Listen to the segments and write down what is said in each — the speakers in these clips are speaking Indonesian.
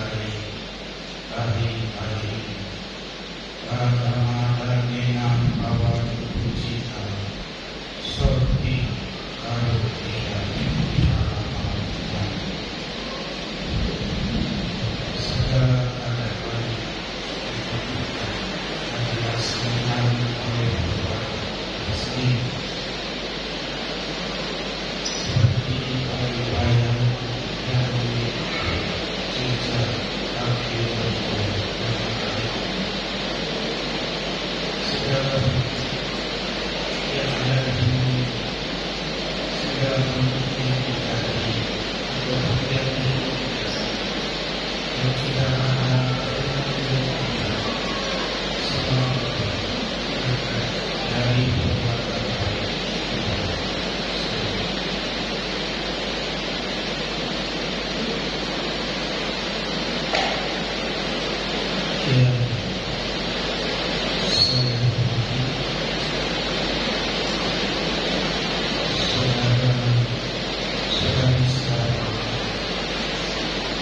dari hari-hari agama dan enam bahwa dipuji Allah seperti kalau tidak diharapkan segala ada baik adalah senang oleh Tuhan sendiri seperti bayang yang dijejak kaki segala yang ada di dunia segala bentuk yang dicari atau yang sudah ada semua dari perbuatan baik yang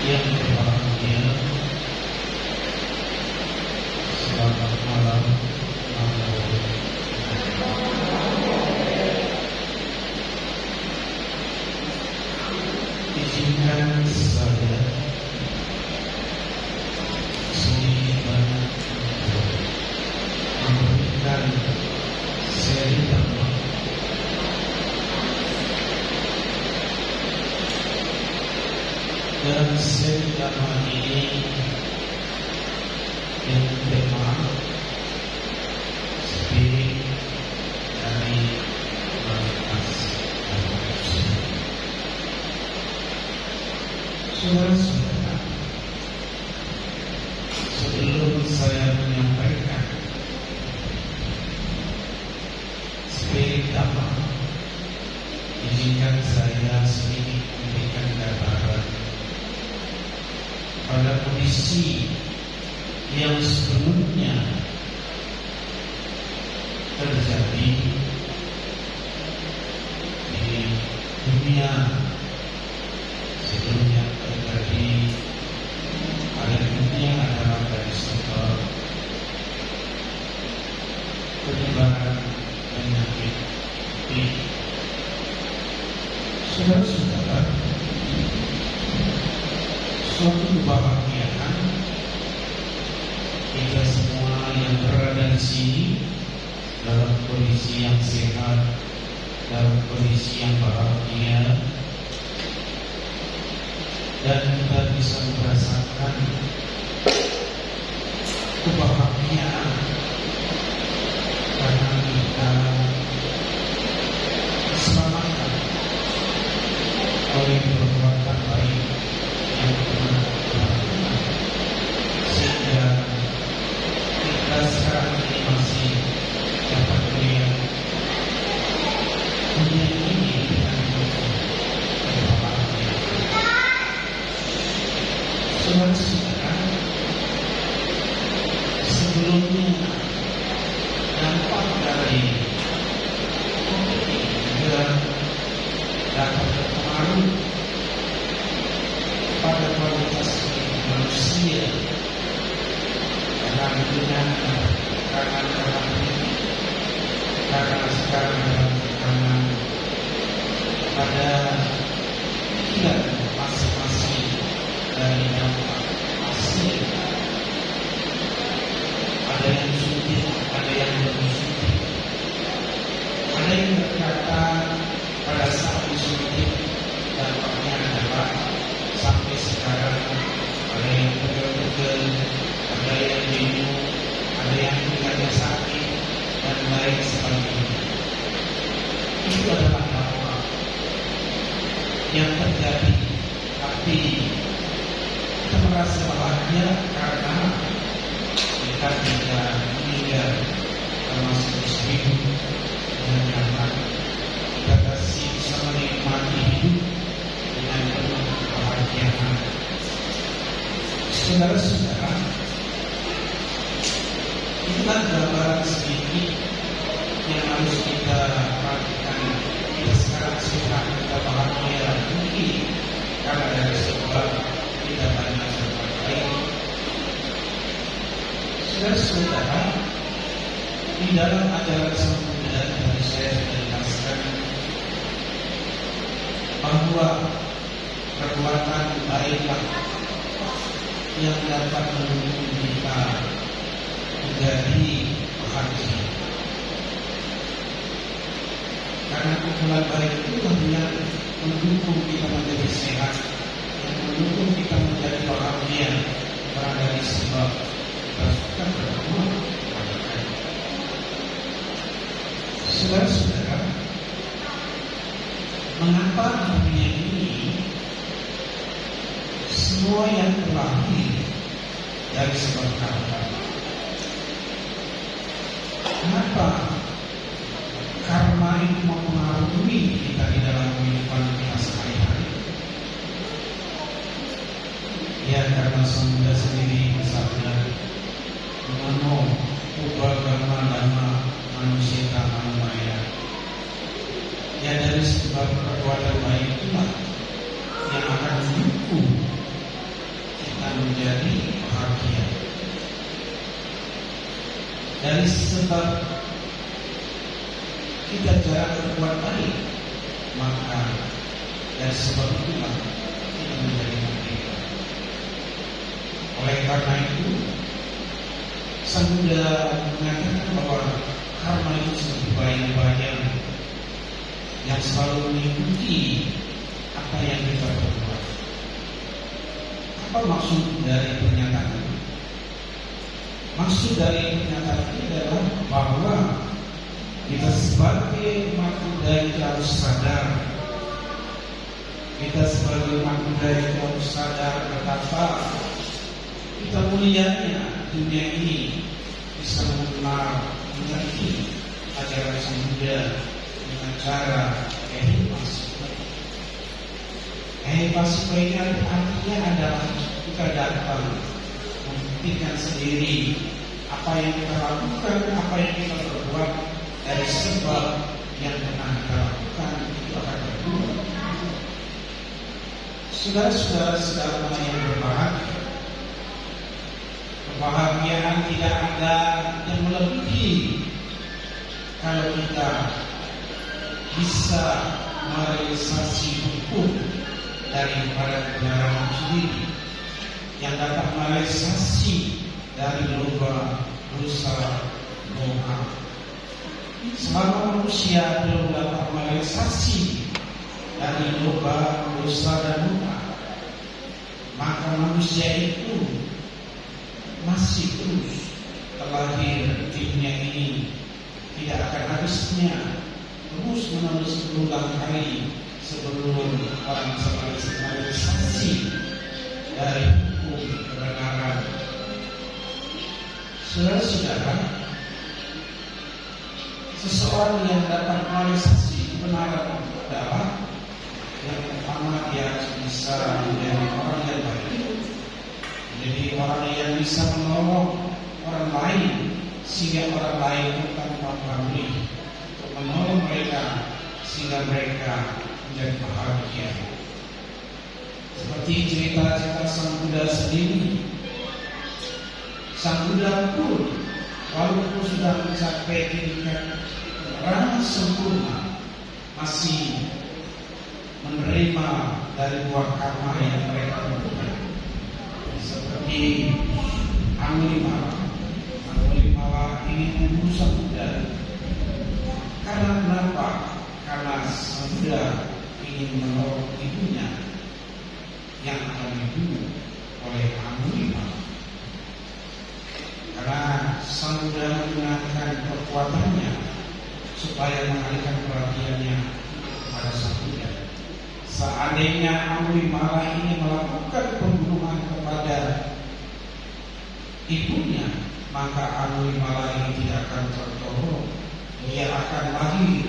yang berbahagia, selamat malam. Izinkan saya sedikit memberikan seri dakwah dan seri dakwah ini yang tema spirit dari kualitas manusia. Saudara-saudara, sebelum saya menyampaikan spirit dakwah, izinkan saya sedikit memberikan gambaran pada kondisi yang sebelumnya terjadi di dunia sebelumnya terjadi pada dunia adalah dari sebab penyebaran penyakit ini. Saudara-saudara, suatu kebahagiaan kita semua yang berada di sini dalam kondisi yang sehat, dalam kondisi yang bahagia, dan kita bisa merasakan kebahagiaan karena kita diselamatkan oleh perbuatan baik yang pernah kita lakukan, sehingga kita sekarang ini masih dapat melihat dunia ini dengan kebahagiaan. Saudara-saudara, sebelumnya dampak dari COVID juga dapat berpengaruh pada kualitas hidup manusia karena sekarang ada tekanan pada pikiran masing-masing dari dampak asli. Ada yang suntik, ada yang belum suntik, ada yang berkata pada saat disuntik dampaknya adalah sampai sekarang, ada yang pegel-pegel, ada yang bingung, ada yang tinggalnya sakit, dan lain sebagainya. Itu adalah dampak yang terjadi, tapi kita merasa bahagia karena kita tidak meninggal, termasuk hidup dengan nyaman. Kita kasih bisa menikmati hidup dengan penuh kebahagiaan. Saudara-saudara, inilah gambaran sedikit yang harus kita perhatikan. Kita sekarang sehat, kita bahagia, mungkin karena dari sebab kita banyak berbuat baik. Di dalam ajaran Sang Buddha tadi saya sudah jelaskan bahwa perbuatan baiklah yang dapat mendukung kita menjadi bahagia. Karena perbuatan baik itu yang mendukung kita menjadi sehat, yang mendukung kita menjadi bahagia, karena dari sebab kita suka berbuat. Saudara-saudara, mengapa dunia ini semua yang terlahir dari sebab karma? Kenapa karma itu mempengaruhi kita di dalam kehidupan kita sehari-hari? Ya, karena Sang Buddha sendiri bersabda, "Mano ubagama dhamma manusia manumaya." Ya, dari sebab perbuatan baik itulah yang akan mendukung kita menjadi bahagia. Dari sebab kita jarang berbuat baik, maka dari sebab itulah kita menjadi merdeka. Oleh karena itu, Sang Buddha mengatakan bahwa karma itu seperti bayang-bayang yang selalu mengikuti apa yang kita perbuat. Apa maksud dari pernyataan ini? Maksud dari pernyataan ini adalah bahwa kita sebagai umat Buddha itu harus sadar. Kita sebagai umat Buddha itu harus sadar betapa kita mulianya dunia ini bisa mengenal, mengerti ajaran Sang Buddha dengan cara ehipasipa ini artinya adalah kita datang membuktikan sendiri apa yang kita lakukan, apa yang kita berbuat dari sebab yang pernah kita lakukan itu akan berbuat. Saudara-saudara yang berbahagia, kebahagiaan tidak ada yang melebihi kalau kita bisa merealisasi hukum daripada kebenaran sendiri yang dapat merealisasi dari loba, dosa, doa. Selama manusia belum dapat merealisasi dari loba, dosa, dan doa, maka manusia itu masih terus terlahir di dunia ini, tidak akan habisnya, terus menerus berulang kali sebelum orang merealisasi dari hukum kebenaran. Saudara-saudara, seseorang yang dapat merealisasi kebenaran adalah yang pertama dia harus bisa menjadi orang yang baik. Jadi orang yang bisa menolong orang lain sehingga orang lain tanpa pamrih untuk menolong mereka sehingga mereka menjadi bahagia. Seperti cerita-cerita Sang Buddha sendiri, Sang Buddha pun walaupun sudah mencapai tingkat orang sempurna, masih menerima dari buah karma yang mereka lakukan. Seperti Angulimala ini membunuh Sang Buddha. Karena kenapa? Karena Sang Buddha ingin menolong ibunya yang akan dibunuh oleh Angulimala. Karena Sang Buddha menggunakan kekuatannya supaya mengalihkan perhatiannya pada Sang Buddha. Seandainya Angulimala ini melakukan pembunuhan kepada ibunya, maka Angulimala ini tidak akan tertolong. Dia akan lahir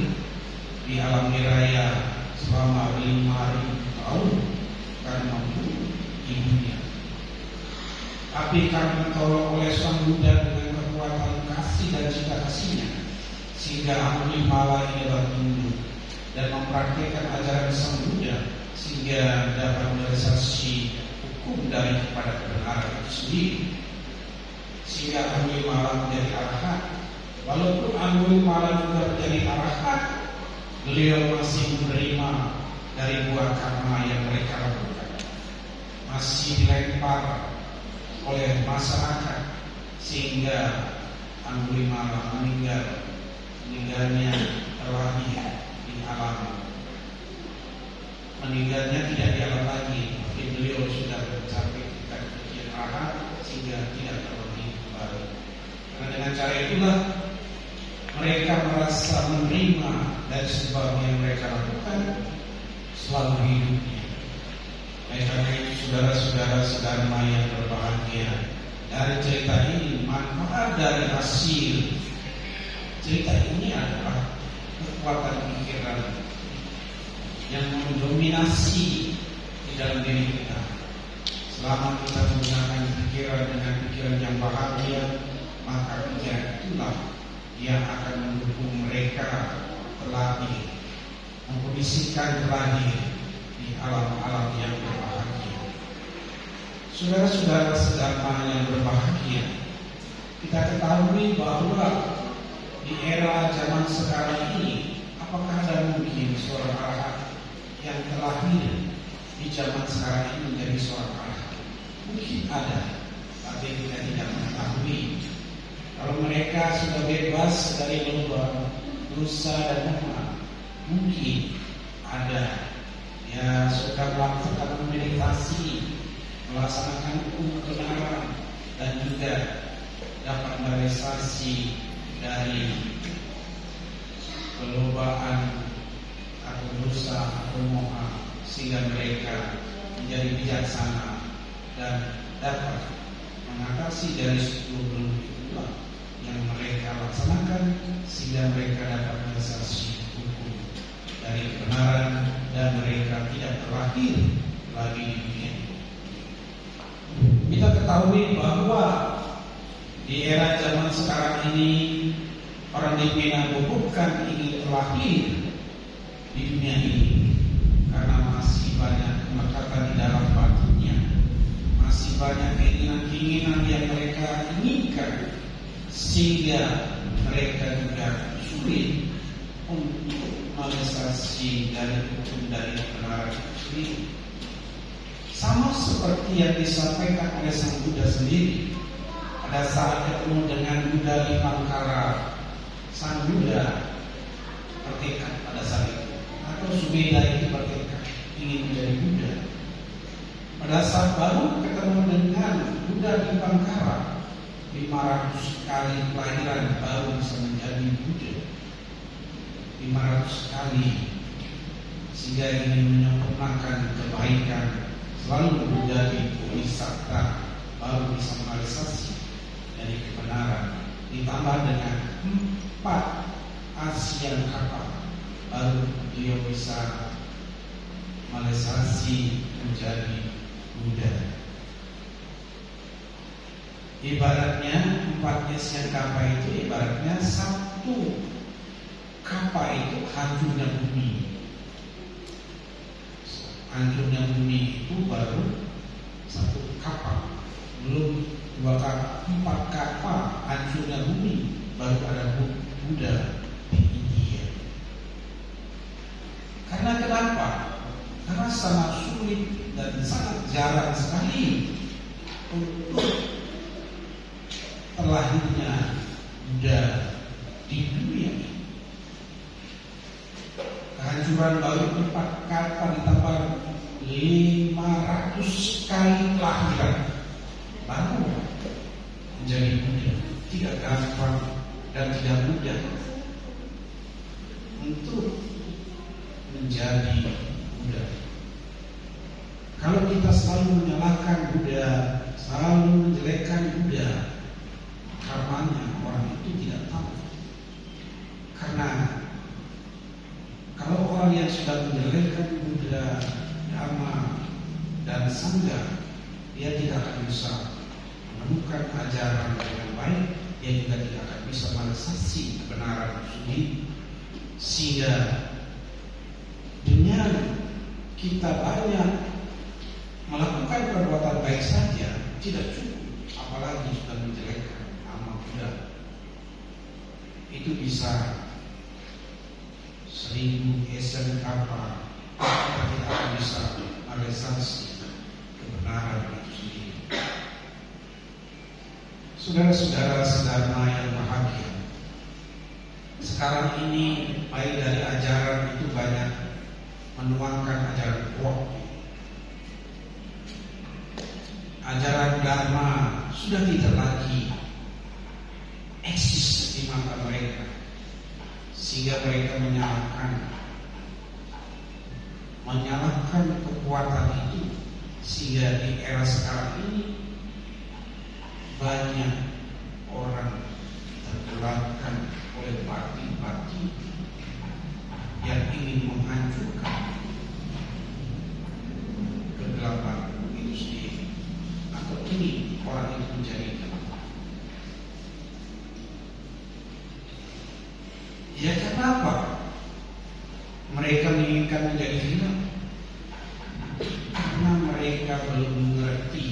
di alam niraya selama 5.000 tahun karena membunuh ibunya. Tapi karena ditolong oleh Sang Buddha dengan kekuatan kasih dan cinta kasihnya, sehingga Angulimala ini dapat tunduk dan mempraktikkan ajaran Sang Buddha sehingga dapat merealisasi hukum daripada kebenaran itu sendiri, sehingga Angulimala menjadi arhat, Walaupun Angulimala juga menjadi arahan, beliau masih menerima dari buah karma yang mereka lakukan. Masih dilempar oleh masyarakat sehingga Angulimala meninggalnya terlahir di alam. Meninggalnya tidak di alam lagi, tapi beliau sudah mencapai tingkat kegiatan arahat sehingga tidak terlahir kembali. Karena dengan cara itulah mereka merasa menerima dari sebab yang mereka lakukan selama hidupnya. Oleh karena itu, saudara-saudara sedharma yang berbahagia, dari cerita ini manfaat dari hasil cerita ini adalah kekuatan pikiran yang mendominasi di dalam diri kita. Selama kita menggunakan pikiran dengan pikiran yang bahagia, maka pikiran itulah yang akan mendukung mereka terlahir, mengkondisikan terlahir di alam-alam yang berbahagia. Saudara-saudara sedharma yang berbahagia, kita ketahui bahwa di era zaman sekarang ini, apakah ada mungkin seorang arahat yang terlahir di zaman sekarang ini menjadi seorang arahat? Mungkin ada, tapi kita tidak mengetahui. Kalau mereka sudah bebas dari lubang dosa dan dosa, mungkin ada. Ya, sudah melaksanakan meditasi, melaksanakan hukum kebenaran, dan juga dapat merealisasi dari kelobaan atau dosa atau moha, sehingga mereka menjadi bijaksana dan dapat mengatasi dari 10 belenggu itulah yang mereka laksanakan, sehingga mereka dapat merealisasi hukum dari kebenaran dan mereka tidak terlahir lagi di dunia ini. Kita ketahui bahwa di era zaman sekarang ini orang dipina bukan ingin terlahir di dunia ini, karena masih banyak kemekatan di dalam batinnya, masih banyak keinginan-keinginan yang mereka inginkan, sehingga mereka juga sulit untuk realisasi dari hukum dari kebenaran itu sendiri. Sama seperti yang disampaikan oleh Sang Buddha sendiri pada saat ketemu dengan Buddha di Pangkara. Sang Buddha bertekad pada saat itu, atau Subeda itu bertekad ingin menjadi Buddha. Pada saat baru ketemu dengan Buddha di Pangkara, 500 kali kelahiran baru bisa menjadi Buddha. 500 kali, sehingga ingin menyempurnakan kebaikan, selalu menjadi bodhisatta, baru bisa merealisasi dari kebenaran, ditambah dengan 4 asian kapal, baru dia bisa merealisasi menjadi Buddha. Ibaratnya 4 asian kapal itu ibaratnya satu kapal itu hancurnya bumi. Hancurnya bumi itu baru satu kapal, belum 2 kapal, 4 kapal hancurnya bumi, baru ada Buddha di India. Karena kenapa? Karena sangat sulit dan sangat jarang sekali untuk terlahirnya Buddha di dunia ini. Kehancuran baru 4 kapal ditambah 500 kali kelahiran, baru menjadi Buddha. Tidak gampang dan tidak mudah untuk menjadi Buddha. Kalau kita selalu menyalahkan Buddha, selalu menjelekkan Buddha, karmanya orang itu tidak tahu. Karena kalau orang yang sudah menjelekkan Buddha, Dhamma, dan Sangha, dia tidak akan bisa menemukan ajaran yang baik, dia juga tidak akan bisa merealisasi kebenaran sendiri. Sehingga dengan kita banyak melakukan perbuatan baik saja, tidak cukup, apalagi sudah menjelekkan nama Buddha. itu bisa 1000 esen kapal, kita tidak akan bisa merealisasi kebenaran itu sendiri. Saudara-saudara sedharma yang bahagia, sekarang ini baik dari ajaran itu banyak menuangkan ajaran roh. Ajaran dharma sudah tidak lagi eksis di mata mereka, sehingga mereka menyalahkan kekuatan itu, sehingga di era sekarang ini banyak orang tergerakkan oleh parti-parti yang ingin menghancurkan kegelapan itu sendiri, atau ingin orang itu menjadi gelap. Ya, kenapa mereka menginginkan menjadi gelap? Karena mereka belum mengerti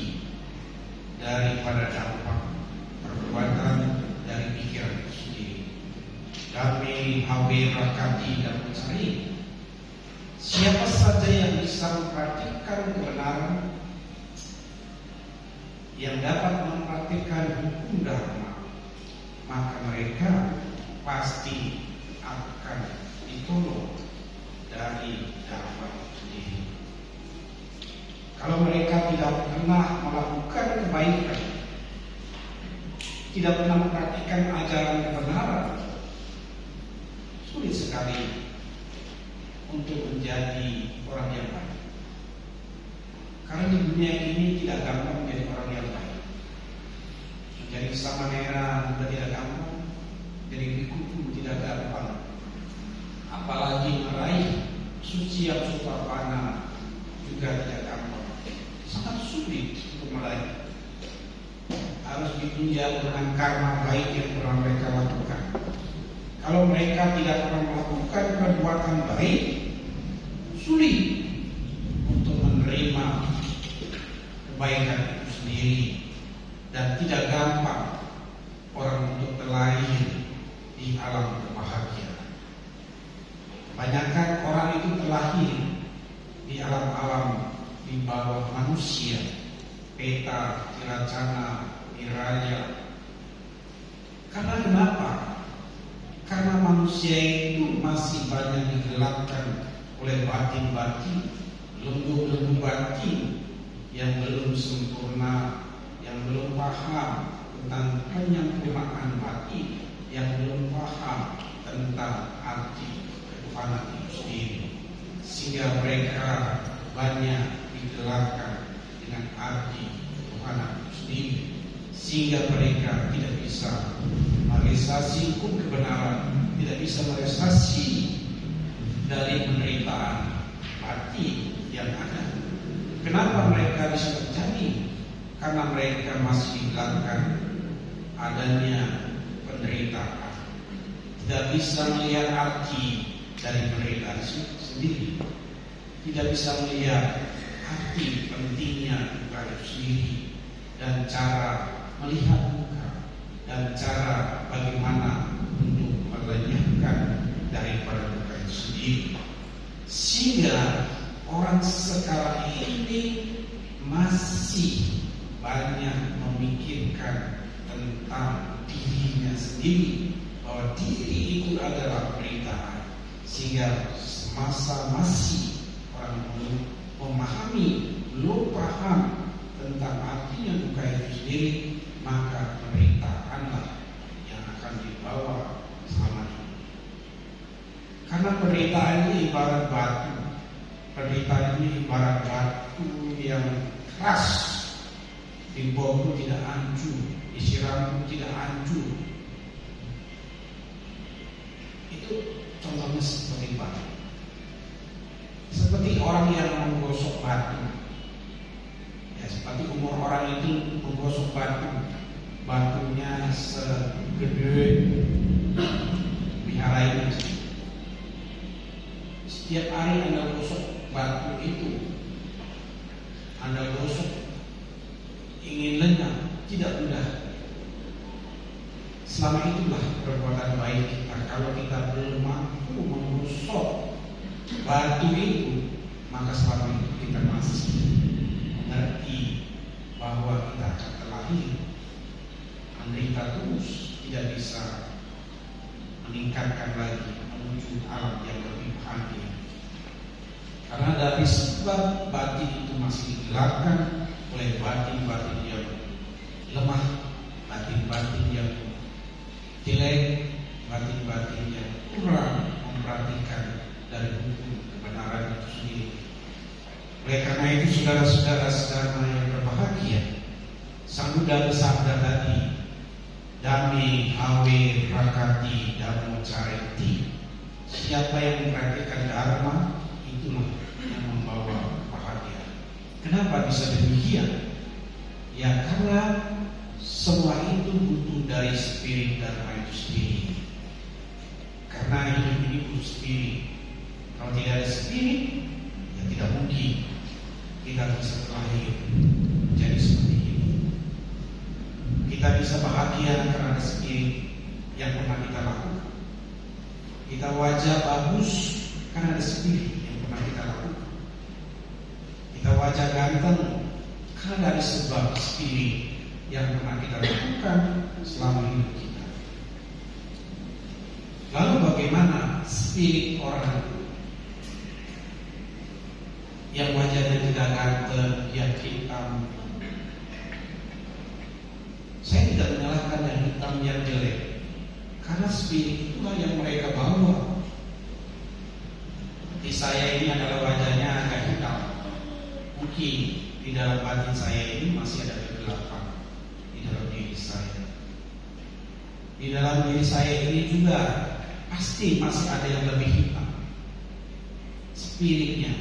daripada dampak perbuatan dari pikiran itu sendiri. Kami hawe rakati dan mencari. Siapa saja yang bisa mempraktikkan kebenaran, yang dapat mempraktikkan hukum dharma, maka mereka pasti akan ditolong dari dharma sendiri. Kalau mereka tidak pernah melakukan kebaikan, tidak pernah mempraktikkan ajaran kebenaran, sulit sekali untuk menjadi orang yang baik. Karena di dunia ini tidak gampang menjadi orang yang baik. Menjadi samanera juga tidak gampang, jadi biku pun tidak gampang. Apalagi meraih suci yang supapana juga tidak gampang. Sangat sulit untuk meraih. Harus ditunjang dengan karma baik yang pernah mereka lakukan. Kalau mereka tidak pernah melakukan perbuatan baik, sulit untuk menerima kebaikan itu sendiri, dan tidak gampang orang untuk terlahir di alam kebahagiaan. Kebanyakan orang itu terlahir di alam-alam di bawah manusia, peta, tiracana, niraya. Karena kenapa? Karena manusia itu masih banyak digelapkan oleh batin-batin, lembu-lembu batin yang belum sempurna, yang belum paham tentang penyempurnaan batin, yang belum paham tentang arti ketuhanan itu sendiri, sehingga mereka banyak digelapkan dengan arti ketuhanan itu sendiri, sehingga mereka tidak bisa merealisasi hukum kebenaran, tidak bisa merealisasi dari penderitaan hati yang ada. Kenapa mereka bisa terjadi? Karena mereka masih digelapkan adanya penderitaan, tidak bisa melihat arti dari penderitaan sendiri, tidak bisa melihat arti pentingnya duka itu sendiri, dan cara melihat duka, dan cara bagaimana untuk melenyapkan daripada duka itu sendiri. Sehingga orang sekarang ini masih banyak memikirkan tentang dirinya sendiri, bahwa diri itu adalah penderitaan, sehingga masa masih orang memahami, belum paham tentang artinya duka itu sendiri, maka penderitaanlah yang akan dibawa selama ini. Karena penderitaan ini ibarat batu, penderitaan ini ibarat batu yang keras, dibom pun tidak hancur, disiram pun tidak hancur. Itu contohnya seperti batu, seperti orang yang menggosok batu. Ya, seperti umur orang itu menggosok batu, batunya segede wihara ini. Setiap hari Anda gosok batu itu, Anda gosok ingin lenyap, tidak mudah. selama itulah perbuatan baik kita. Kalau kita belum mampu menggosok batu itu, maka selama itu kita masih mengerti bahwa kita akan terlahir menderita terus, tidak bisa meningkatkan lagi menuju alam yang lebih bahagia. Karena dari sebab batin itu masih digerakkan oleh batin-batin yang lemah, batin-batin yang jelek, batin-batin yang kurang memperhatikan dari hukum kebenaran itu sendiri. Oleh karena itu, saudara-saudara yang berbahagia, Sang Buddha bersabda tadi, Dami awe prakati dhammo careti. Siapa yang memperhatikan dharma, itulah yang membawa bahagia. Kenapa bisa demikian? Ya karena semua itu butuh dari spirit dharma itu sendiri. Karena hidup ini butuh spirit. Kalau tidak ada spirit, ya tidak mungkin kita bisa terlahir menjadi seperti ini. Kita bisa bahagia karena ada spirit yang pernah kita lakukan. Kita wajah bagus karena ada spirit yang pernah kita lakukan. Kita wajah ganteng karena dari sebab spirit yang pernah kita lakukan selama hidup kita. Lalu bagaimana spirit orang yang wajahnya tidak ganteng, yang hitam? Saya tidak menyalahkan yang hitam, yang jelek, karena spirit itulah yang mereka bawa. Di saya ini adalah wajahnya agak hitam, mungkin di dalam batin saya ini masih ada kegelapan di dalam diri saya. Di dalam diri saya ini juga pasti masih ada yang lebih hitam, spiritnya.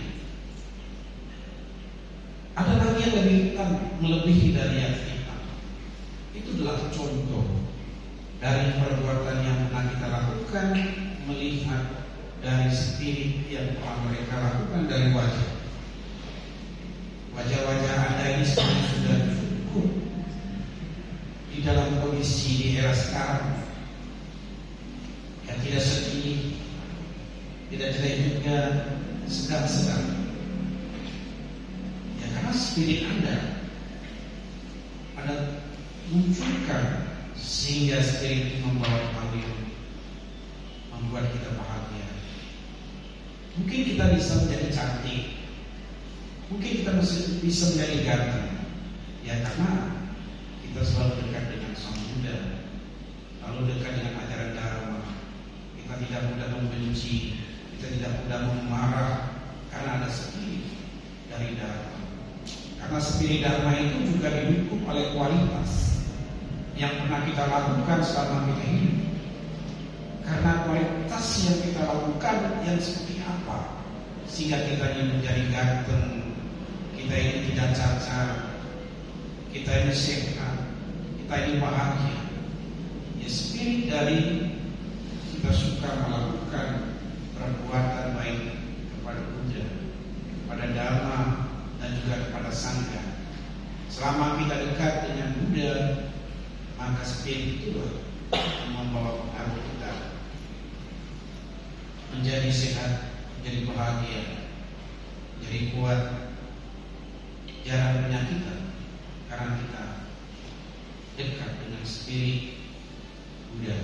Ada lagi yang lebih hitam, melebihi dari yang hitam. Itu adalah contoh dari perbuatan yang pernah kita lakukan, melihat dari spirit yang telah mereka lakukan dari wajah. Wajah-wajah Anda ini sebenarnya sudah cukup di dalam kondisi di era sekarang yang tidak sedih, tidak jelek juga, sedang-sedang. Ya karena spirit Anda munculkan sehingga spirit itu membawa kebahagiaan, membuat kita bahagia. Mungkin kita bisa menjadi cantik, mungkin kita bisa menjadi ganteng, ya karena kita selalu dekat dengan Sang Buddha, lalu dekat dengan ajaran Dharma. Kita tidak mudah membenci, kita tidak mudah memarah, karena ada spirit dari Dharma. Karena spirit Dharma itu juga didukung oleh kualitas yang pernah kita lakukan selama kita hidup. Karena kualitas yang kita lakukan yang seperti apa, sehingga kita ini menjadi ganteng, kita ini tidak cacat, kita ini sehat, kita ini bahagia. Ya spirit dari kita suka melakukan perbuatan baik kepada Buddha, kepada Dhamma, dan juga kepada Sangha. Selama kita dekat dengan Buddha, maka spirit itulah yang membawa pengaruh kita menjadi sehat, menjadi bahagia, menjadi kuat, jarang penyakitan, karena kita dekat dengan spirit Buddha.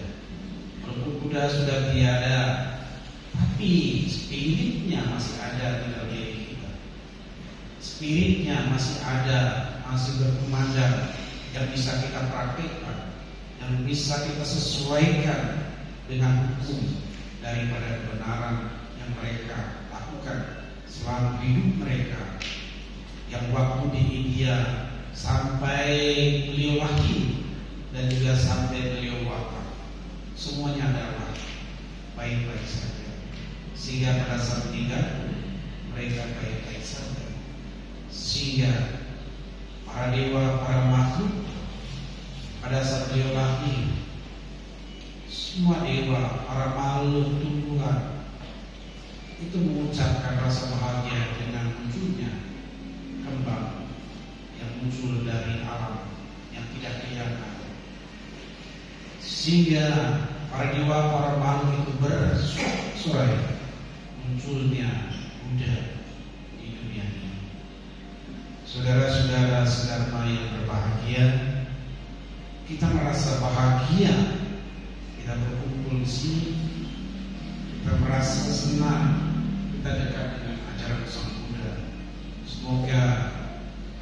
Walaupun Buddha sudah tiada, tapi spiritnya masih ada di dalam diri kita. Spiritnya masih ada, masih berkumandang, yang bisa kita praktikkan, yang bisa kita sesuaikan dengan hukum daripada kebenaran yang mereka lakukan selama hidup mereka. Yang waktu di India sampai beliau lahir dan juga sampai beliau wafat, semuanya adalah baik-baik saja. Sehingga pada saat meninggal mereka baik-baik saja. Sehingga para dewa, para makhluk pada saat beliau lahir, semua dewa, para makhluk tumbuhan itu mengucapkan rasa bahagia dengan munculnya kembang yang muncul dari alam yang tidak kelihatan. sehingga para dewa, para makhluk itu bersorak-sorai munculnya Buddha di dunia ini. Saudara-saudara sedharma yang berbahagia, kita merasa bahagia kita berkumpul di sini, kita merasa senang kita dekat dengan ajaran Sang Buddha. Semoga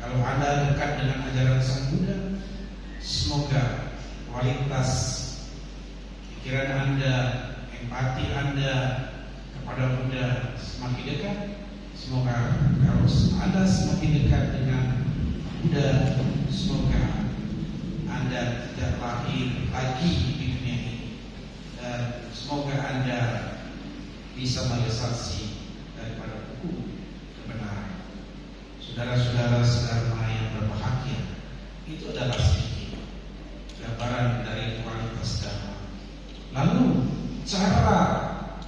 kalau Anda dekat dengan ajaran Sang Buddha, semoga kualitas pikiran Anda, empati Anda kepada Buddha semakin dekat. Semoga kalau Anda semakin dekat dengan Buddha, semoga Anda tidak lahir lagi di dunia ini, dan semoga Anda bisa merealisasi daripada hukum kebenaran. Saudara-saudara sedharma yang berbahagia, itu adalah sedikit gambaran dari kualitas dharma. Lalu cara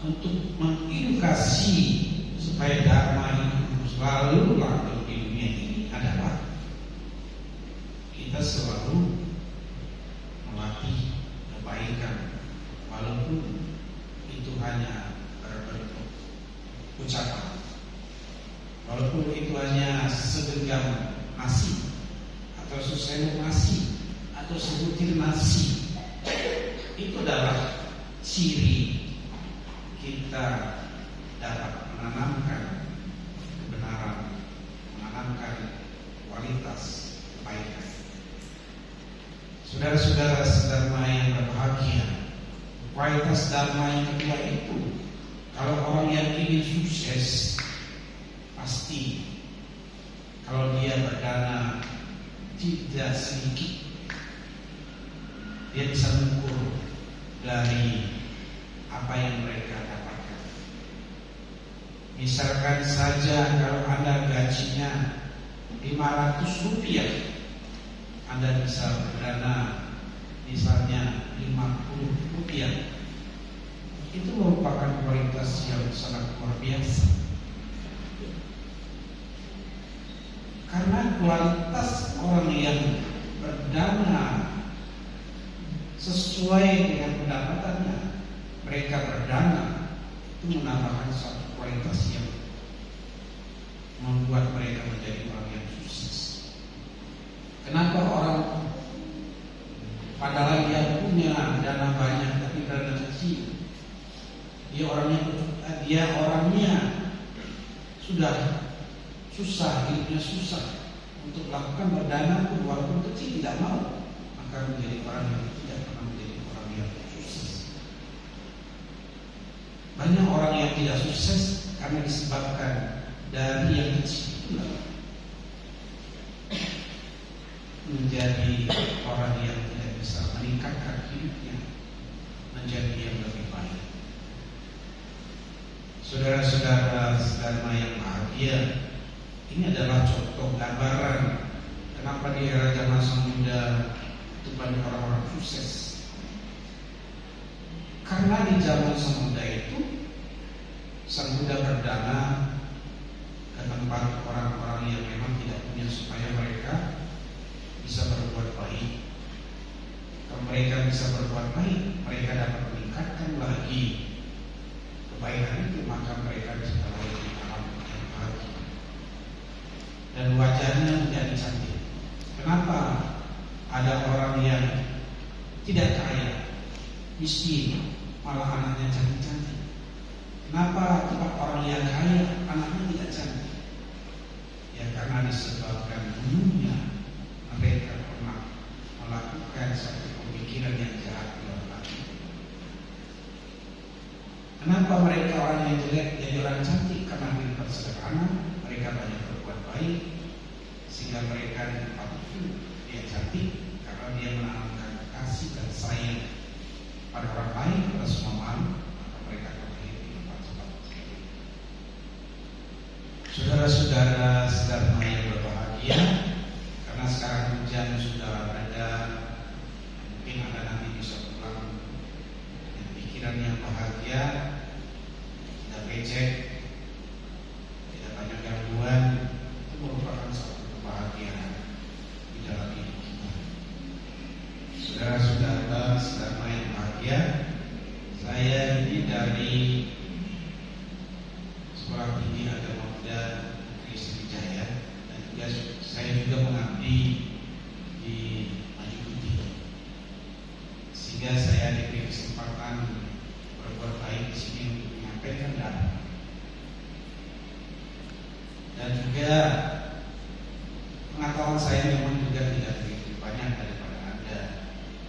untuk mengedukasi supaya dharma itu selalu langgeng di dunia ini adalah kita selalu melatih kebaikan, walaupun itu hanya berbentuk ucapan, walaupun itu hanya segenggam nasi atau sesendok nasi atau sebutir nasi. Itu adalah ciri kita dapat menanamkan kebenaran, menanamkan kualitas kebaikan. Saudara-saudara sedharma yang berbahagia, kualitas dharma yang kedua itu, kalau orang yang ingin sukses, pasti kalau dia berdana tidak sedikit, dia bisa mengukur dari apa yang mereka dapatkan. Misalkan saja kalau Anda gajinya 500 rupiah, Anda bisa berdana misalnya 50 rupiah. Itu merupakan kualitas yang sangat luar biasa. Karena kualitas orang yang berdana sesuai dengan pendapatannya, mereka berdana, itu menambahkan suatu kualitas yang membuat mereka menjadi orang yang sukses. Kenapa orang padahal dia punya dana banyak tapi dana kecil, dia orangnya sudah susah, hidupnya susah, untuk melakukan berdana pun walaupun kecil tidak mau, maka menjadi orang yang tidak pernah menjadi orang yang sukses. Banyak orang yang tidak sukses karena disebabkan dari yang kecil itulah menjadi orang yang tidak bisa meningkatkan hidupnya menjadi yang lebih baik. Saudara-saudara sedharma yang bahagia, ini adalah contoh gambaran kenapa di era zaman Sang Buddha itu banyak orang-orang sukses. Karena di zaman Sang Buddha itu, Sang Buddha berdana ke tempat orang-orang yang memang tidak punya, supaya mereka bisa berbuat baik. Kalau mereka bisa berbuat baik, mereka dapat meningkatkan lagi kebaikan itu, maka mereka bisa lahir di alam yang bahagia dan wajahnya menjadi cantik. Kenapa ada orang yang tidak kaya, miskin, malah anaknya cantik-cantik? Kenapa tempat orang yang kaya anaknya tidak cantik? Ya karena disebabkan dulunya mereka pernah melakukan satu pemikiran yang jahat dalam hati. Kenapa mereka orang yang jelek jadi orang cantik? Karena mereka sederhana, mereka banyak berbuat baik, sehingga mereka di tempat itu dia cantik karena dia menanamkan kasih dan sayang pada orang lain, pada semua makhluk, maka mereka terlahir di tempat seperti itu. Saudara-saudara sedharma yang berbahagia, karena sekarang hujan sudah reda, mungkin Anda nanti bisa pulang dengan pikiran yang bahagia, tidak becek, tidak banyak gangguan. Itu merupakan suatu kebahagiaan di dalam hidup kita. Saudara-saudara sedharma yang di Majukuti, sehingga saya diberi kesempatan berbuat baik di sini untuk menyampaikan data. Dan juga pengetahuan saya memang juga tidak begitu banyak daripada Anda.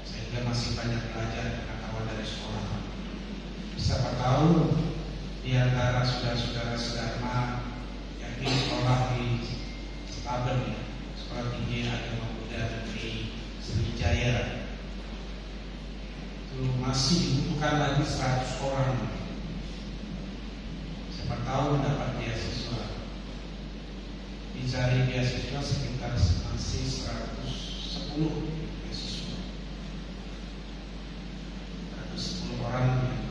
Saya juga masih banyak belajar pengetahuan dari sekolah. Siapa tahu di antara saudara-saudara sedharma yang di sekolah di Staben, Sekolah Tinggi Agama Buddha Negeri Sriwijaya, itu masih dibutuhkan lagi 100 orang. Siapa tahu mendapat beasiswa. Dicari beasiswa sekitar masih 110 beasiswa. 110 orang yang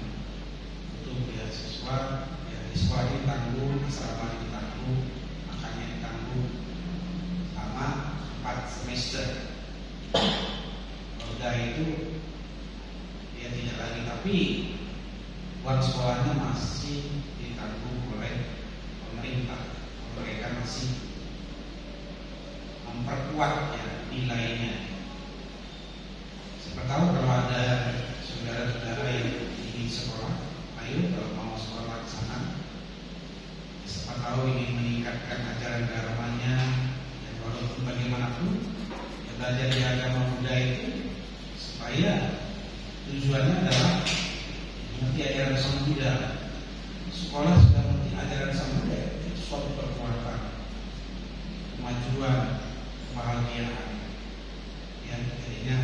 butuh beasiswa. Ya, di sekolah ditanggung, asrama ditanggung, makannya ditanggung, sama 4 semester. Kalau itu dia tidak lagi, tapi uang sekolahnya masih ditanggung oleh pemerintah. Mereka masih memperkuat ya nilainya. Siapa tahu kalau ada saudara-saudara yang ingin sekolah, ayo kalau mau sekolah ke sana. Siapa tahu ingin meningkatkan ajaran agamanya, ya walaupun bagaimanapun ya belajar di agama Buddha itu supaya tujuannya adalah mengerti ajaran Sang Buddha. Sekolah sudah mengerti ajaran Sang Buddha, itu suatu perbuatan, kemajuan, kebahagiaan, yang jadinya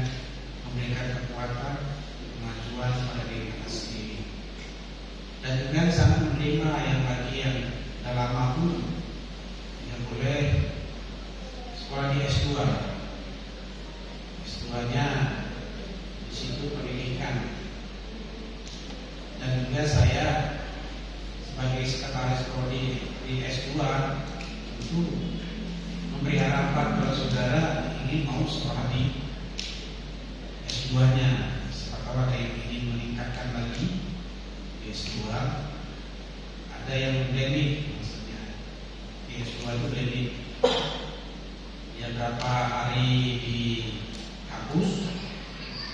memberikan kekuatan, kemajuan pada diri kita sendiri. Dan juga sangat menerima yang bagi yang dalam mampu yang boleh sekolah di S2. S2-nya di situ pendidikan. Dan juga saya sebagai sekretaris prodi di S2 itu memberi harapan kepada saudara ingin mau sekolah di S2-nya. Siapa tahu ada yang ingin meningkatkan lagi di S2, ada yang blended, maksudnya di S2 itu blended. Ya berapa hari di kampus,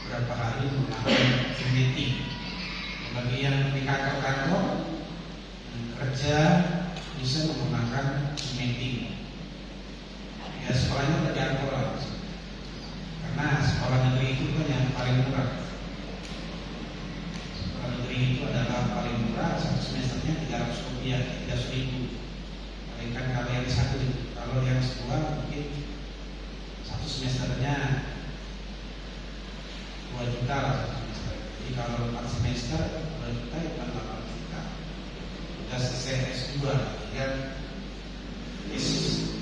berapa hari menggunakan meeting. Bagi yang di kantor-kantor kerja bisa menggunakan meeting. Ya sekolahnya terjangkau lah, karena sekolah negeri itu kan yang paling murah. Sekolah negeri itu adalah paling murah, satu semesternya Rp300, 300.000. Paling kan kalau yang satu, kalau yang sekolah mungkin satu semesternya 2 juta lah. Jadi kalau 4 semester 2 juta ya 8 juta. Sudah selesai S2 ya tesis.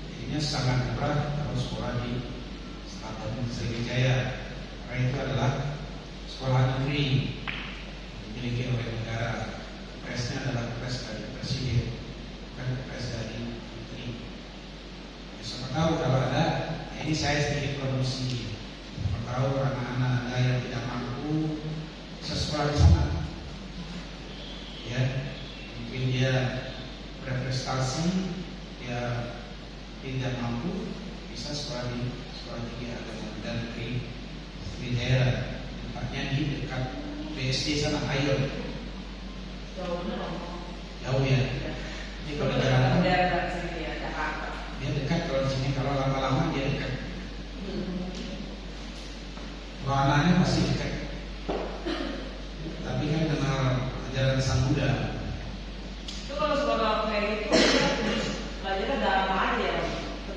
Jadinya sangat murah kalau sekolah di Staben Sriwijaya. Karena itu adalah sekolah negeri dimiliki oleh negara. Presnya adalah pres dari presiden, bukan pres dari menteri. Ya, siapa tahu kalau ada, ini saya sedikit promosi. Siapa tahu anak-anak Anda yang tidak mampu bisa sekolah di sana. Ya, mungkin dia berprestasi, dia tidak mampu, bisa sekolah di Sekolah Tinggi Agama Buddha Negeri Sriwijaya, tempatnya di dekat BSD sana, Ayon. Jauh ya. Ini kalau jalan dia dekat, kalau di sini kalau lama-lama dia dekat. Kalau anaknya masih dekat, tapi kan kenal ajaran Sang Buddha. Itu kalau sekolah kayak gitu belajarnya dalam aja.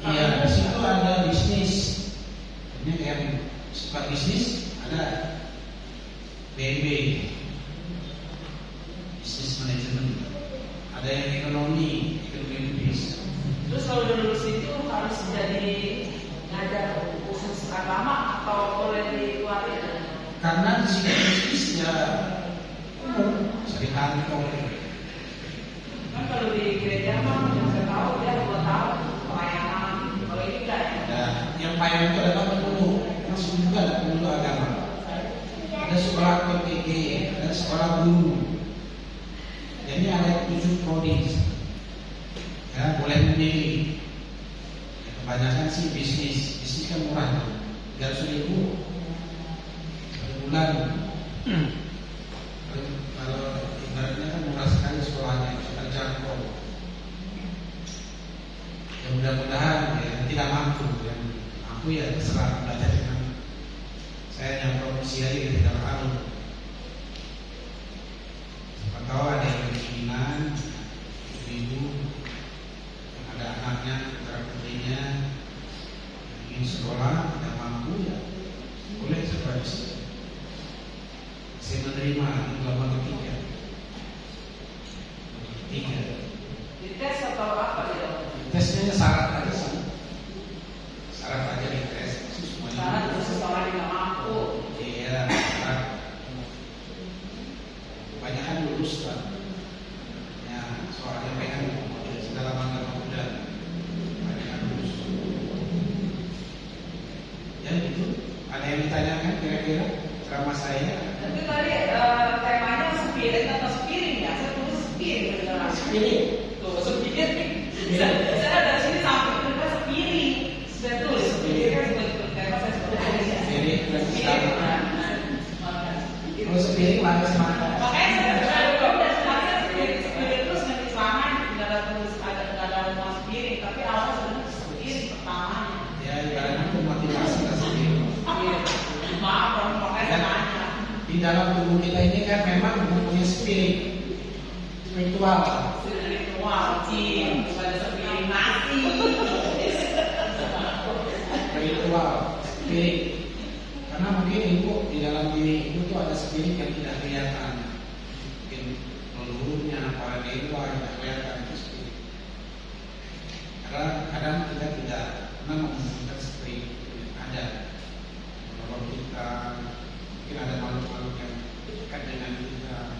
Iya, di situ ada bisnis. Ini yang suka bisnis ada BNB, bisnis manajemen. Ada yang ekonomi bisnis. Terus kalau udah lulus itu harus jadi ngajar khusus agama atau boleh dikeluarin? Karena di sini bisnis ya umum, sehari-hari. Kan kalau di gereja mah yang saya tahu dia 2 tahun pelayanan. Kalau ini enggak ya? Nah, yang payung itu adalah penuh, masuk juga ada penuh agama. Ada sekolah PPG, ada sekolah guru. Jadi ada 7 prodi. Ya, boleh memilih. sih bisnis kan murah tuh, 300.000 per bulan. Kalau ibaratnya kan murah sekali sekolahnya, sudah jangkau. Ya mudah-mudahan ya tidak mampu, yang mampu ya terserah belajar dengan saya yang profesi aja tidak tahu. Siapa tahu ada yang keinginan, ibu yang ada anaknya, putra putrinya ingin sekolah tidak mampu ya boleh seperti saya menerima gelombang ketiga. Dites atau apa ya? Tesnya syarat aja sih, syarat aja dites semuanya. Syarat terus sekolah tidak mampu. Iya, syarat. Kebanyakan lulus kan. Ya, soalnya pengen segala macam udah kebanyakan lulus. Ya itu. Ada yang ditanyakan kira-kira ceramah saya? Tapi tadi temanya spirit atau spiring ya? Saya tulis spirit beneran. Spirit. Tuh, spirit. Saya dari sini sampai ke depan spirit. Saya tulis spirit kan sebagai tema saya sebutkan. Spirit berarti sama. Kalau spirit lagi semangat. Makanya saya udah sebenarnya spirit terus nanti selama nggak ada tulis nggak ada rumah spirit, tapi awal sebenarnya spirit pertamanya. Ya, ibaratnya itu motivasi tersendiri. Maaf, makanya saya nanya. Di dalam tubuh kita ini kan memang mempunyai spirit spiritual. Spiritual, cing, pada spirit nasi. Spiritual, spirit. Karena mungkin ibu di dalam diri ibu itu ada spirit yang tidak kelihatan. Mungkin leluhurnya, para dewa yang tidak kelihatan itu spirit. Karena kadang kita tidak pernah menemukan spirit yang ada. Kalau kita mungkin ada makhluk-makhluk yang dekat dengan kita,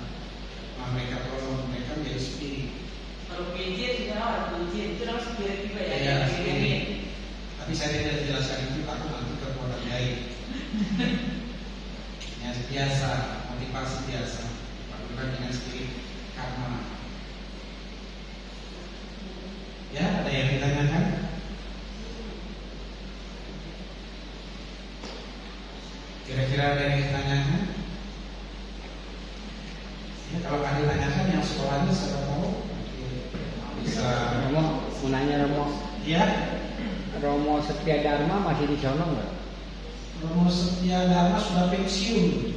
nah, mereka tolong mereka menjadi spirit. Kalau pijit juga ada pijit, itu namanya spirit juga ya. Ya, spirit. Tapi saya tidak jelaskan itu takut nanti kekuatan gaib. Ya biasa, motivasi biasa. Bukan dengan spirit karma. Ya, ada yang ditanyakan? Kira-kira ada yang ditanyakan? Ya, kalau ada yang ditanyakan yang sekolahnya siapa tahu bisa. Romo, mau nanya Romo. Ya, Romo Setia Dharma masih di sono nggak? Romo Setia Dharma sudah pensiun.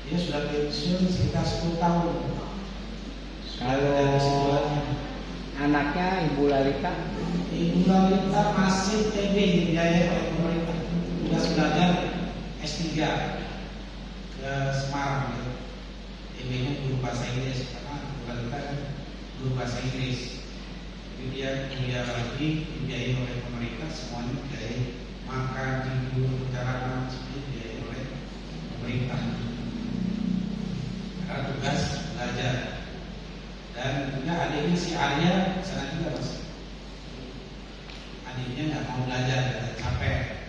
Dia sudah pensiun sekitar 10 tahun. Kalau anaknya Ibu Lalita, Ibu Lalita masih TB dibiayai oleh pemerintah. Sudah belajar S3 ke Semarang. Gitu. TB-nya guru bahasa Inggris karena Ibu Lalita kan guru bahasa Inggris. Jadi dia kuliah lagi dibiayai oleh pemerintah, semuanya dibiayai. Makan, tidur, perjalanan seperti dibiayai oleh pemerintah. Karena tugas belajar. Dan tentunya adiknya si Arya sana juga mas. Adiknya nggak mau belajar, capek.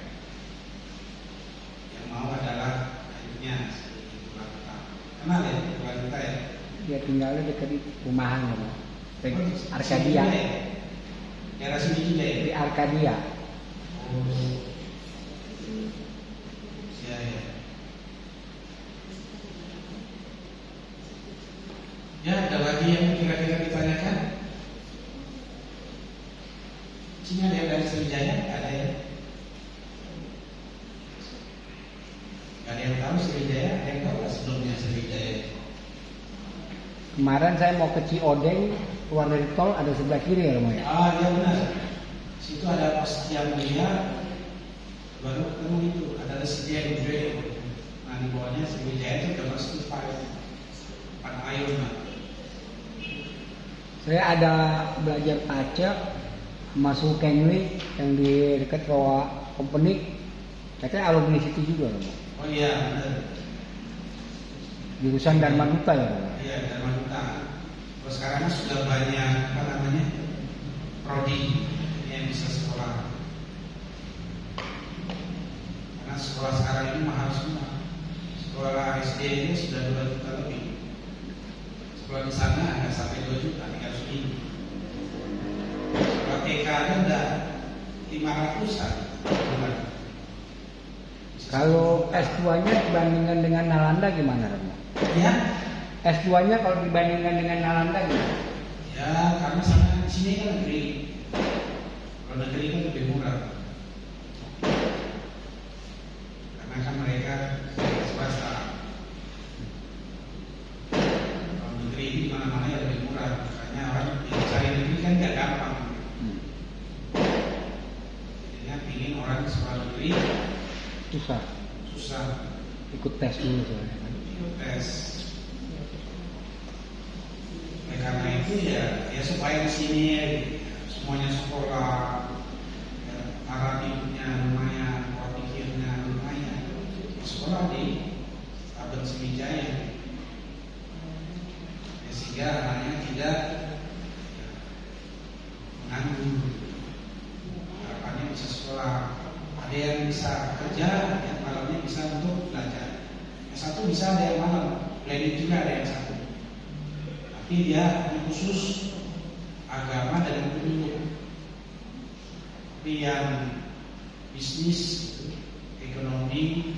Yang mau adalah adiknya si Ibu Lalita. Kenal ya Ibu Lalita ya? dia tinggalnya dekat di rumahan Romo. Arkadia. Daerah sini juga ya? Di Arkadia. Oh, ya ya. Ya, ada lagi yang kira-kira ditanyakan? Sini ada yang dari Sriwijaya? Ada ya? Gak ada yang tahu Sriwijaya? Ada yang tahu sebelumnya Sriwijaya? Kemarin saya mau ke Ciodeng, keluar dari tol ada sebelah kiri ya Romo ya. Ah, iya benar. Situ ada pos yang mulia, baru ketemu itu ada Resident Evil. Nah di bawahnya Sriwijaya itu udah masuk Pak Ayun. Saya ada belajar kaca masuk Kenwi yang di dekat Roa Company. Katanya alumni situ juga Romo. Oh iya benar. Jurusan Dharma Duta ya Romo. Iya Dharma Duta. Terus sekarang sudah banyak apa namanya prodi yang bisa sekolah. Karena sekolah sekarang ini mahal semua. Sekolah SD ini sudah 2 juta lebih. Sekolah di sana nggak sampai 2 juta, 300.000. Sekolah TK aja udah 500-an bulan. Kalau S2-nya dibandingkan dengan Nalanda gimana, Romo? Ya, S2-nya kalau dibandingkan dengan Nalanda gimana? ya karena sana di sini kan negeri, kalau negeri kan lebih murah. Karena kan mereka swasta. Kalau negeri ini mana-mana ya lebih murah. Makanya orang yang cari negeri kan gak gampang. Jadinya ingin orang sekolah negeri susah Ikut tes dulu soalnya kan. ikut tes. Oleh karena itu ya supaya di sini semuanya sekolah, ya, cara hidupnya lumayan, pola pikirnya lumayan. Sekolah di Taben Sriwijaya, ya, sehingga anaknya tidak menganggur. Harapannya bisa sekolah, ada yang bisa kerja, yang malamnya bisa untuk belajar. Yang satu bisa ada yang malam, planning juga ada yang satu. Tapi dia khusus agama dan penduduk. Tapi yang bisnis, ekonomi,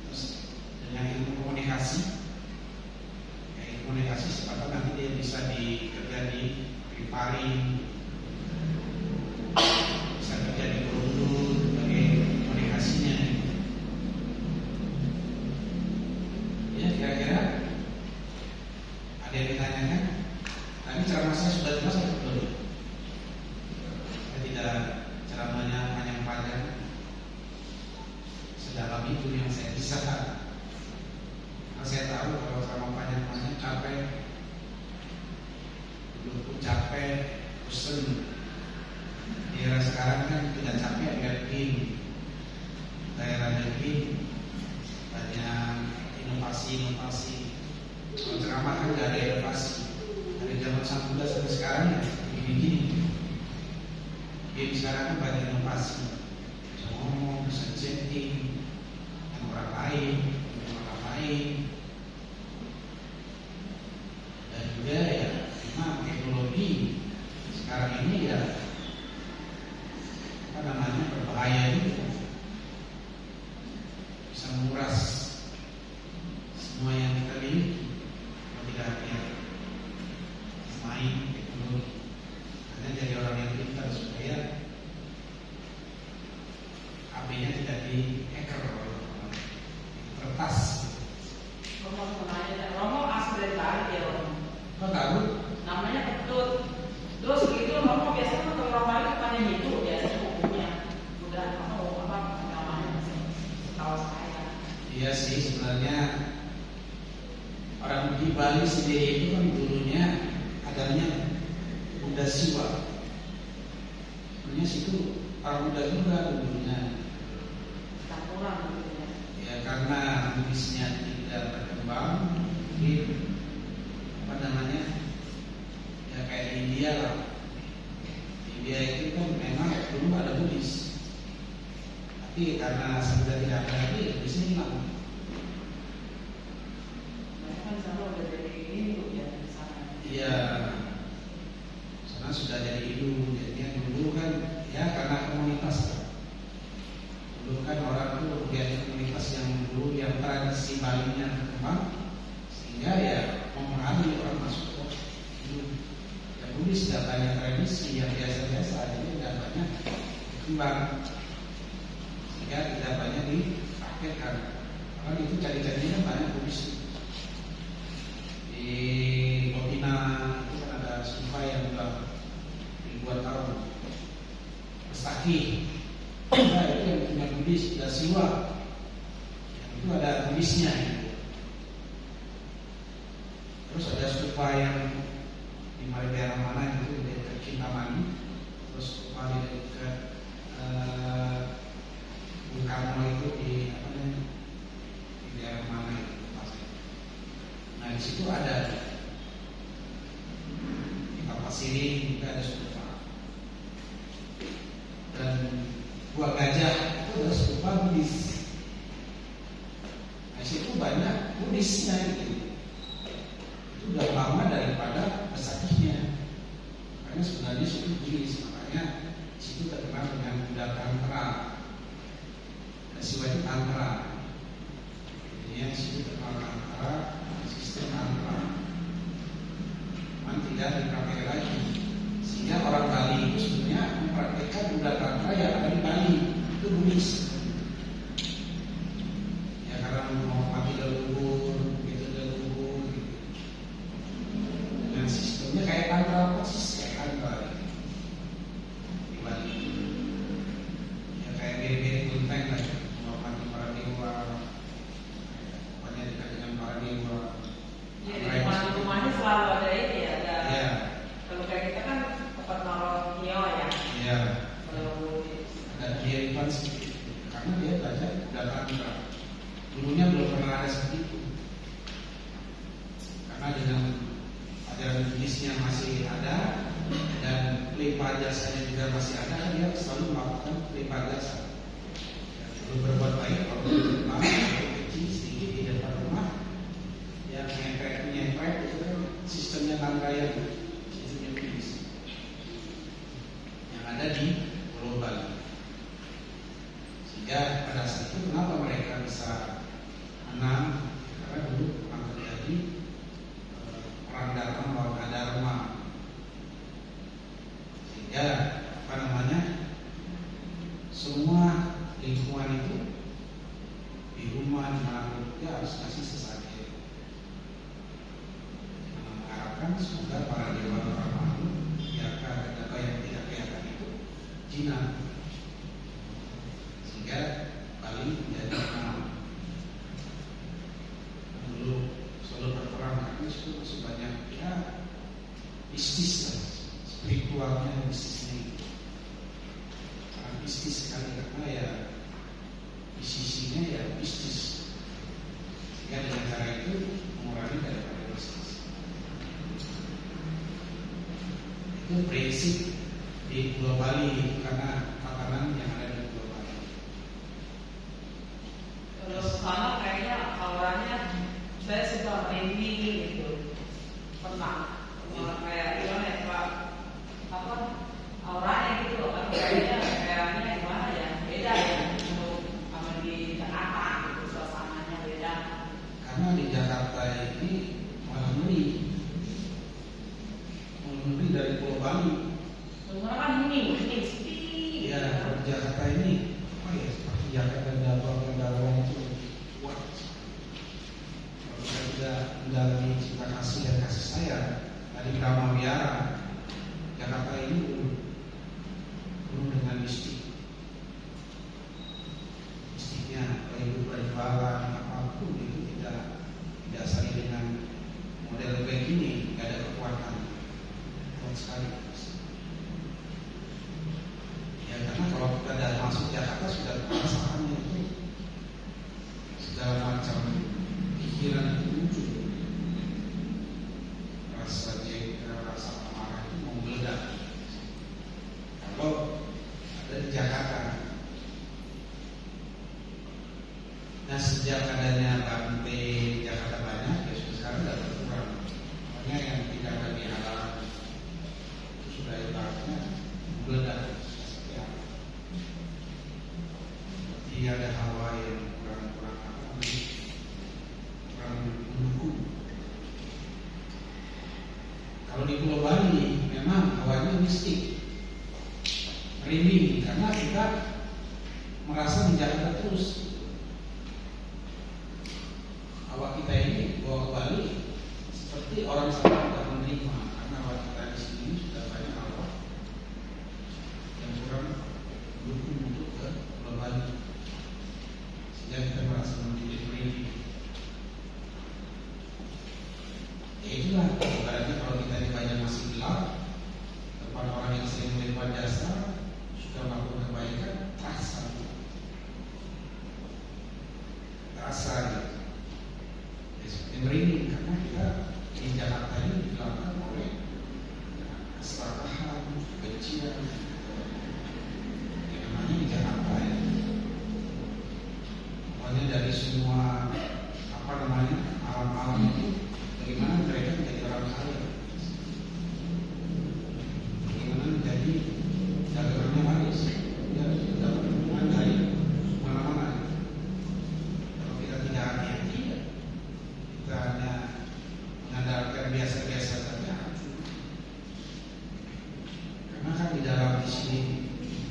terus dengan ilmu komunikasi, ya, ilmu komunikasi sepatutnya nanti dia bisa dikerja di Paring, bisa kerja di Gorontalo sebagai komunikasinya. Ya kira-kira ada yang ditanyakan? Tadi ceramah saya sudah jelas atau belum? Saya tidak ceramahnya panjang-panjang. Sedalam itu yang saya bisa. Karena saya tahu kalau ceramah panjang-panjang capek, dulu pun capek, bosan. Di era sekarang kan tidak capek lihat game, daerah game, banyak inovasi-inovasi. Kalau ceramah kan gak ada inovasi. Dari zaman sampai sekarang ya begini-gini. Game sekarang kan banyak inovasi. Bisa ngomong, bisa chatting dengan orang lain, dengan orang lain. Dan juga ya memang teknologi sekarang ini ya apa namanya berbahaya juga. Bisa menguras semua yang kita miliki. Tidak hati-hati main teknologi, hanya jadi orang yang pintar supaya HP-nya tidak di-hacker oleh orang, tertas. Romo mau nanya, Romo asli dari Bali ya Romo. Kau tahu? Namanya Ketut. Terus gitu Romo biasanya kalau orang Bali pada itu biasanya bukunya. Udah Romo apa namanya tahu saya. Iya sih sebenarnya. Orang di Bali sendiri itu kan dulunya adanya Buddha Siwa. Sebenarnya situ orang Buddha juga dulunya. Campuran gitu ya. Ya karena Buddhisnya tidak berkembang, mungkin apa namanya ya kayak di India lah. Di India itu kan memang dulu ada Buddhis, tapi karena sudah tidak ada lagi, Buddhisnya hilang. Iya, sana sudah jadi Hindu. Jadi dulu kan ya karena komunitas. Dulu kan orang tuh lihat komunitas yang dulu yang tradisi Balinya berkembang, sehingga ya mempengaruhi orang masuk ke Hindu. Ya Buddhis tidak banyak tradisi yang biasa-biasa, jadi tidak banyak berkembang, sehingga tidak banyak dipraktekkan. Karena itu cari-carinya banyak Buddhis. Di Kopina itu kan ada stupa yang sudah ribuan tahun. Bestaki, nah, itu yang punya Buddhis, ada Siwa, itu ada Buddhisnya. Terus ada stupa yang di daerah mana itu di dekat Kintamani, terus stupa di dekat Bung Karno itu di apa namanya di daerah mana itu. Nah di situ ada di Papasiri juga ada stupa, dan Gua Gajah itu ada stupa Buddhis. Nah situ banyak Buddhisnya gitu. Itu udah lama daripada Besakinya. Karena sebenarnya situ Buddhis, makanya situ terkenal dengan budaya dia selalu melakukan lipat jasa. Selalu berbuat baik kalau di rumah, kalau kecil sedikit di depan rumah, yang nyempret itu kan sistemnya Landraya, sistemnya bis yang ada di Pulau Bali. Sehingga pada saat itu kenapa mereka bisa menang? Karena dulu pernah terjadi perang Dharma melawan Adharma. Sehingga semua lingkungan itu di rumah di mana dia harus kasih sesajen. Mengharapkan semoga para dewa para makhluk yang tidak kelihatan itu jinak, sehingga Bali menjadi tenang. Dulu selalu berperang karena itu sebanyak mistis lah, spiritualnya mistisnya itu sangat mistis sekali, karena ya di sisinya ya mistis, sehingga dengan cara itu mengurangi daripada mistis. Itu prinsip di Pulau Bali karena makanan yang ada di Pulau Bali. Kalau sana kayaknya auranya saya suka merinding gitu, pernah kayak gimana ya Pak, apa auranya gitu kan, kayaknya gimana ya, beda ya untuk sama di Jakarta gitu, suasananya beda. Karena di Jakarta ini malah ngeri dari Pulau Bali. Sebenarnya kan ini sepi. Ya, kalau di Jakarta ini, seperti Jakarta dan Jawa itu kuat. Kalau kita tidak menjalani cinta kasih dan kasih sayang dari Brahma Wihara, Jakarta ini penuh dengan mistiknya, kehidupan jualan apapun itu tidak didasari dengan model begini, tidak ada kekuatan. Kuat sekali. Ya, karena kalau kita sudah masuk Jakarta sudah perasaannya itu segala macam pikiran itu muncul, rasa jengkel, rasa amarah itu mau meledak. Kalau ada di Jakarta, nah sejak adanya Bante Jakarta banyak, ya sudah sekarang sudah berkurang. Makanya yang tidak ada di halaman itu sudah ibaratnya meledak. Seperti ada hawa yang kurang mendukung. Kalau di Pulau Bali memang hawanya mistik, merinding, karena kita merasa di Jakarta terus. Hawa kita ini bawa ke Bali seperti orang sana tidak menerima, karena hawa kita di sini sudah banyak hawa yang kurang mendukung untuk ke Pulau Bali, sehingga kita merasa merinding. Ya itulah, ibaratnya kalau kita di Banjar masih gelap, depan orang yang sering melipat jasa sudah melakukan kebaikan, terasa gitu. Ya, seperti merinding karena kita di Jakarta ini digelapkan oleh keserakahan, kebencian, yang namanya di Jakarta ya. Pokoknya dari semua alam-alam itu, bagaimana mereka menjadi orang kaya, bagaimana menjadi dagangannya laris, ya dapat hubungan dari mana-mana. Kalau kita tidak hati-hati, kita hanya mengandalkan biasa-biasa saja. Karena kan di dalam di sini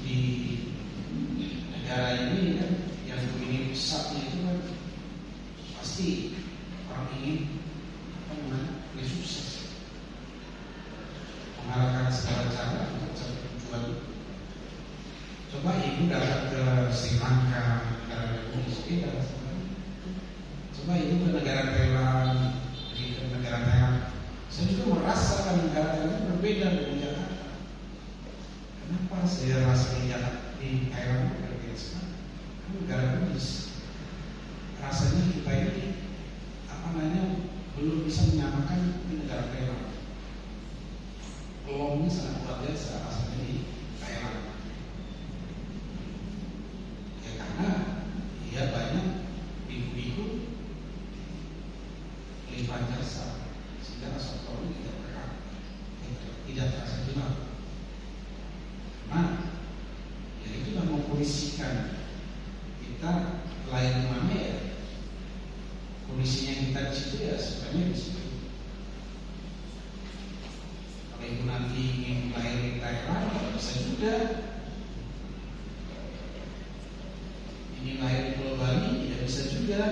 di negara ini kan yang begini pusatnya itu kan pasti orang ingin sukses, mengalahkan segala cara untuk capai tujuan. Coba ibu datang ke Sri Lanka, negara komunis kita, coba ibu ke negara Thailand, ke negara Thailand, saya juga merasakan negara Thailand berbeda dengan Jakarta. Kenapa saya rasa di Thailand berbeda sekali? Negara komunis, rasanya kita ini belum bisa menyamakan di negara Thailand. Pelongnya sangat luar biasa rasanya di Thailand. mengkondisikan kita lahir di mana ya, kondisinya kita di situ ya sebenarnya di situ. Kalau ibu nanti ingin lahir di Thailand ya bisa juga. Ini lahir di Pulau Bali ya bisa juga.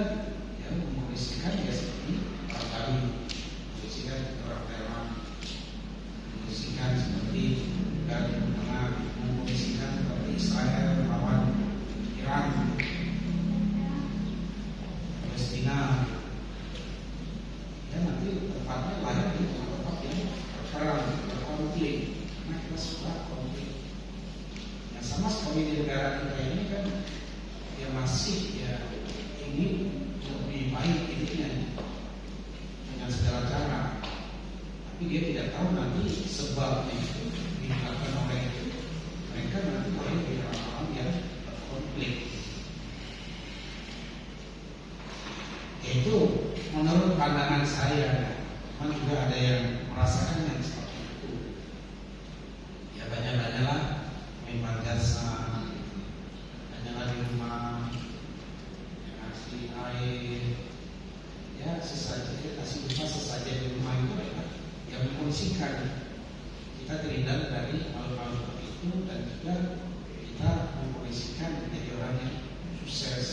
Ya mengkondisikan ya seperti orang Bali, mengkondisikan orang Thailand, mengkondisikan seperti dari Tengah, mengkondisikan seperti Israel melawan Iran, Palestina. Ya nanti tempatnya lahir di tempat yang berperang, berkonflik. Karena kita suka konflik. Nah sama seperti di negara kita ini kan ya masih ya ingin lebih baik hidupnya dengan segala cara, tapi dia tidak tahu nanti sebabnya itu dilakukan oleh mereka nanti lahir di orang-orang yang berkonflik. Itu menurut pandangan saya, memang juga ada yang merasakan yang seperti itu. Ya banyak-banyaklah memang jasa, banyak di rumah, kasih air, ya sesaja kasih rumah sesaja di rumah itu adalah yang mengkondisikan kita terhindar dari hal-hal seperti itu, dan juga kita mengkondisikan menjadi orang yang sukses.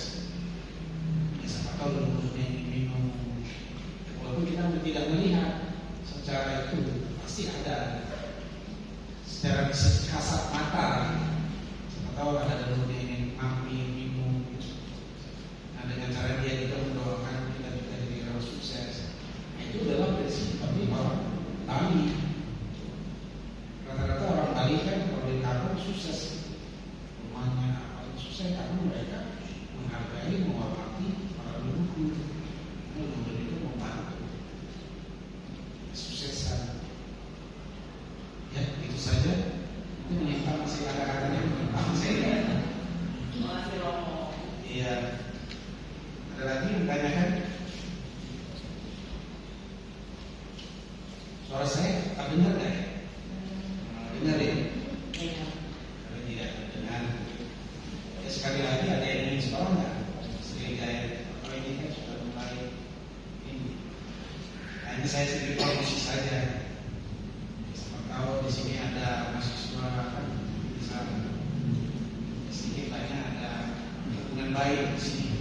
Ya siapa tahu luluhnya ingin minum, walaupun kita tidak melihat secara itu pasti ada secara kasat mata. Siapa tahu ada luluhnya ingin mampir minum. Nah dengan cara dia juga mendoakan kita juga jadi orang sukses. Itu adalah prinsip kami orang Bali. Rata-rata orang Bali kan kalau di kampung sukses, rumahnya paling sukses karena mereka menghargai, menghormati para leluhur. Leluhur itu membantu kesuksesan. Ya itu saja. Itu menyimpang masih kata-katanya menyimpang saya. Masih Romo. Iya. Ada lagi yang bertanyakan? Suara saya tak dengar nggak ya? Dengar ya? Iya. Kalau tidak dengar, ya sekali lagi ada yang ingin sekolah nggak? Sebagai kalau ini kan sudah mulai ini. Nah ini saya sedikit promosi saja. Siapa tahu di sini ada mahasiswa kan bisa sedikit banyak ada hubungan baik di sini.